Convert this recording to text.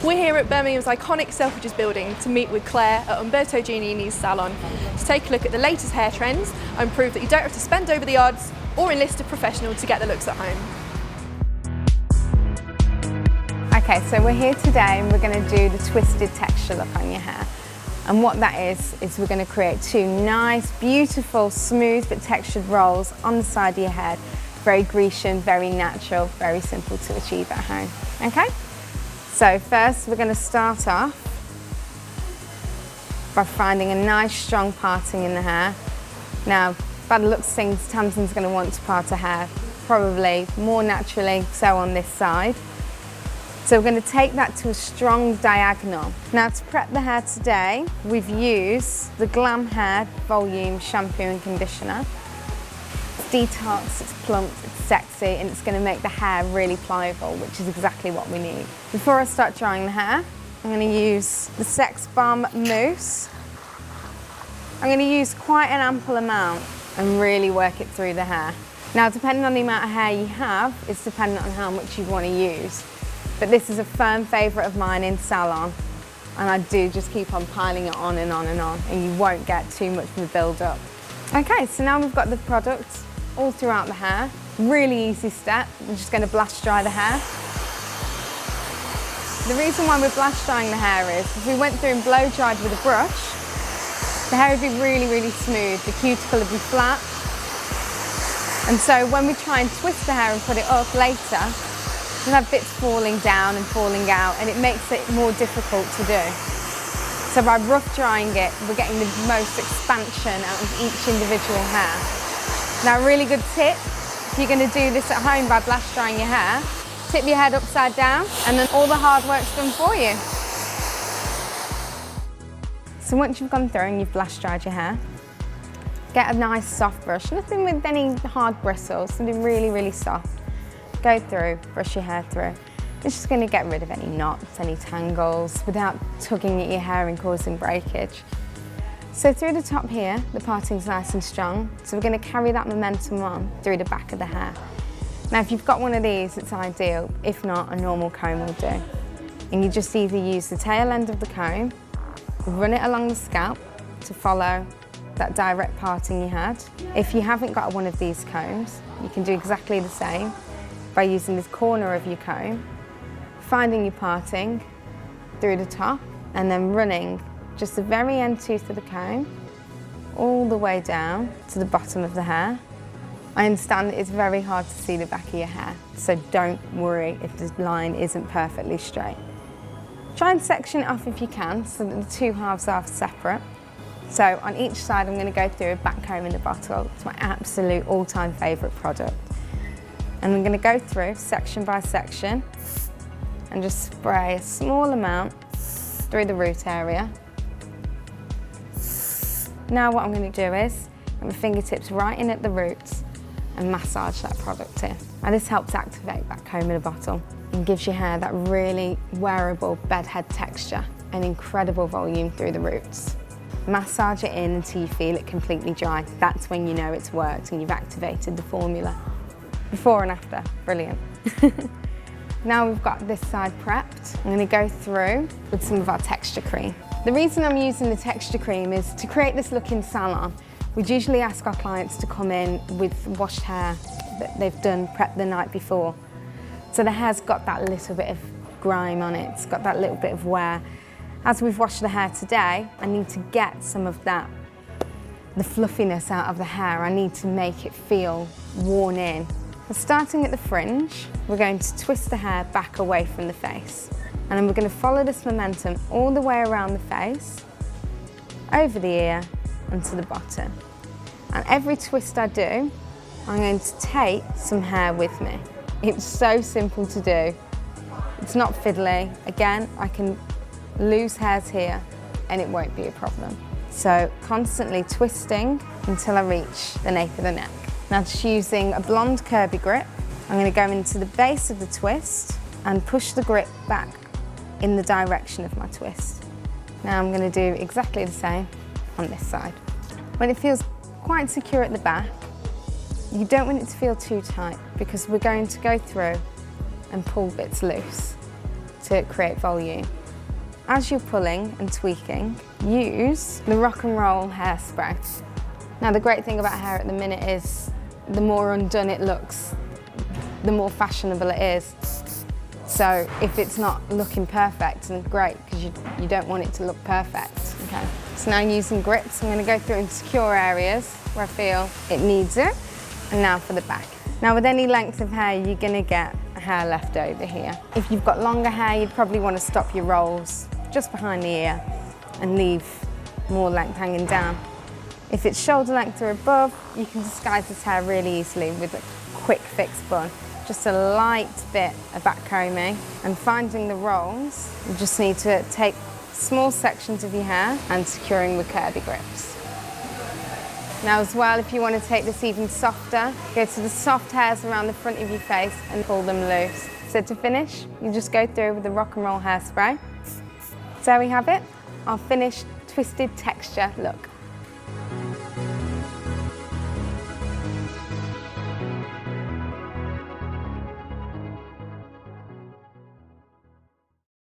We're here at Birmingham's iconic Selfridges building to meet with Claire at Umberto Giannini's salon to take a look at the latest hair trends and prove that you don't have to spend over the odds or enlist a professional to get the looks at home. Okay, so we're here today and we're going to do the twisted texture look on your hair. And what that is we're going to create two nice, beautiful, smooth but textured rolls on the side of your head. Very Grecian, very natural, very simple to achieve at home. Okay? So first we're going to start off by finding a nice strong parting in the hair. Now, by the looks of things, Tamsin's going to want to part her hair probably more naturally so on this side. So we're going to take that to a strong diagonal. Now to prep the hair today, we've used the Glam Hair Volume Shampoo and Conditioner. It's detox, it's plump, it's sexy, and it's going to make the hair really pliable, which is exactly what we need. Before I start drying the hair, I'm going to use the Sex Bomb Mousse. I'm going to use quite an ample amount and really work it through the hair. Now, depending on the amount of hair you have, it's dependent on how much you want to use. But this is a firm favourite of mine in salon, and I do just keep on piling it on and on and on, and you won't get too much of a build-up. Okay, so now we've got the product all throughout the hair. Really easy step. We're just going to blast dry the hair. The reason why we're blast drying the hair is if we went through and blow dried with a brush, the hair would be really, really smooth. The cuticle would be flat. And so when we try and twist the hair and put it up later, we'll have bits falling down and falling out, and it makes it more difficult to do. So by rough drying it, we're getting the most expansion out of each individual hair. Now, a really good tip, if you're going to do this at home by blast drying your hair, tip your head upside down and then all the hard work's done for you. So once you've gone through and you've blast dried your hair, get a nice soft brush, nothing with any hard bristles, something really, really soft. Go through, brush your hair through. It's just going to get rid of any knots, any tangles, without tugging at your hair and causing breakage. So through the top here, the parting's nice and strong, so we're going to carry that momentum on through the back of the hair. Now if you've got one of these, it's ideal. If not, a normal comb will do. And you just either use the tail end of the comb, run it along the scalp to follow that direct parting you had. If you haven't got one of these combs, you can do exactly the same by using this corner of your comb, finding your parting through the top, and then running just the very end tooth of the comb all the way down to the bottom of the hair. I understand that it's very hard to see the back of your hair, so don't worry if the line isn't perfectly straight. Try and section it off if you can so that the two halves are separate. So on each side I'm going to go through a back comb in a bottle. It's my absolute all-time favourite product. And I'm going to go through section by section and just spray a small amount through the root area. Now what I'm going to do is get my fingertips right in at the roots and massage that product in. Now this helps activate that comb in a bottle and gives your hair that really wearable bedhead texture and incredible volume through the roots. Massage it in until you feel it completely dry. That's when you know it's worked and you've activated the formula. Before and after, brilliant. Now we've got this side prepped, I'm going to go through with some of our texture cream. The reason I'm using the texture cream is to create this look in salon. We'd usually ask our clients to come in with washed hair that they've done prep the night before. So the hair's got that little bit of grime on it, it's got that little bit of wear. As we've washed the hair today, I need to get some of that, the fluffiness out of the hair. I need to make it feel worn in. Starting at the fringe, we're going to twist the hair back away from the face. And then we're going to follow this momentum all the way around the face, over the ear and to the bottom. And every twist I do, I'm going to take some hair with me. It's so simple to do. It's not fiddly. Again, I can lose hairs here and it won't be a problem. So constantly twisting until I reach the nape of the neck. Now just using a blonde curvy grip, I'm going to go into the base of the twist and push the grip back in the direction of my twist. Now I'm going to do exactly the same on this side. When it feels quite secure at the back, you don't want it to feel too tight because we're going to go through and pull bits loose. to create volume. As you're pulling and tweaking, use the rock and roll hairspray. Now the great thing about hair at the minute is the more undone it looks, the more fashionable it is. So if it's not looking perfect, then great, because you don't want it to look perfect. Okay. So now using grips, I'm going to go through and secure areas where I feel it needs it. And now for the back. Now with any length of hair, you're going to get hair left over here. If you've got longer hair, you'd probably want to stop your rolls just behind the ear and leave more length hanging down. If it's shoulder length or above, you can disguise this hair really easily with a quick fix bun. Just a light bit of back combing, and finding the rolls, you just need to take small sections of your hair and securing with curvy grips. Now as well, if you want to take this even softer, go to the soft hairs around the front of your face and pull them loose. So to finish, you just go through with the rock and roll hairspray. So there we have it, our finished twisted texture look.